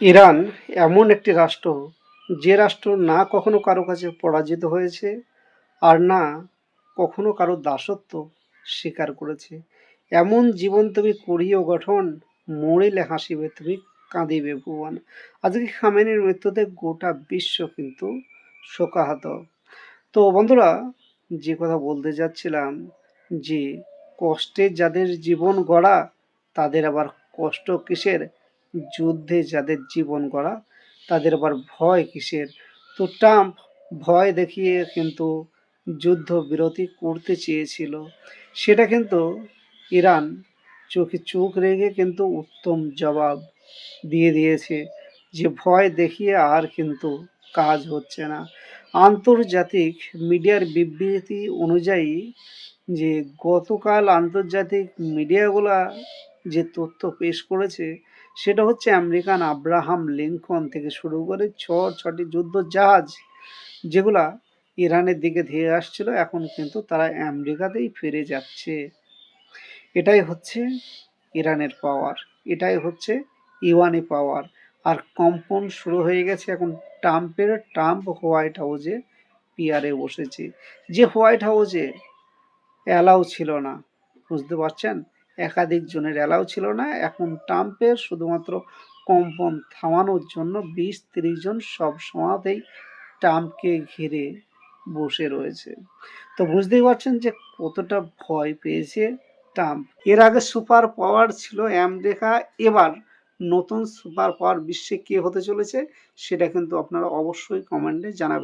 Iran এমন একটি রাষ্ট্র, যে রাষ্ট্র না কখনো কারো কাছে পরাজিত হয়েছে, আর না কখনো কারো দাসত্ব স্বীকার করেছে। এমন জীবন তুমি করিও গঠন, মরিলে হাসিবে তুমি, কাঁদিবে ভুবন। আজকে খামেনির মৃত্যুতে গোটা বিশ্ব কিন্তু শোকাহত। তো বন্ধুরা, যে কথা বলতে যাচ্ছিলাম, যে কষ্টে যাদের জীবন গড়া, তাদের আবার কষ্ট কিসের? যুদ্ধে যাদের জীবন গড়া, তাদের আবার ভয় কিসের? তো ট্রাম্প ভয় দেখিয়ে কিন্তু যুদ্ধ বিরতি করতে চেয়েছিল, সেটা কিন্তু ইরান চোখে চোখ রেখে কিন্তু উত্তম জবাব দিয়ে দিয়েছে, যে ভয় দেখিয়ে আর কিন্তু কাজ হচ্ছে না। আন্তর্জাতিক মিডিয়ার বিবৃতি অনুযায়ী, যে গতকাল আন্তর্জাতিক মিডিয়াগুলা যে তথ্য পেশ করেছে, সেটা হচ্ছে আমেরিকান আব্রাহাম লিঙ্কন থেকে শুরু করে ছটি যুদ্ধ জাহাজ, যেগুলা ইরানের দিকে ধেয়ে আসছিল, এখন কিন্তু তারা আমেরিকাতেই ফিরে যাচ্ছে। এটাই হচ্ছে ইরানের পাওয়ার, এটাই হচ্ছে ইরানি পাওয়ার। আর কম্পন শুরু হয়ে গেছে এখন ট্রাম্প হোয়াইট হাউসে পিয়ারে বসেছে, যে হোয়াইট হাউসে অ্যালাউ ছিল না, বুঝতে পারছেন? একাধিক জনের অ্যালাউ ছিল না। এখন ট্রাম্পের শুধুমাত্র কম্পন থামানোর জন্য 20-30 জন সব সময়তেই ট্রাম্পকে ঘিরে বসে রয়েছে। তো বুঝতেই পারছেন যে কতটা ভয় পেয়েছে ট্রাম্প। এর আগে সুপার পাওয়ার ছিল আমেরিকা, এবার নতুন সুপার পাওয়ার বিশ্বে কে হতে চলেছে, সেটা কিন্তু আপনারা অবশ্যই কমেন্টে জানাবেন।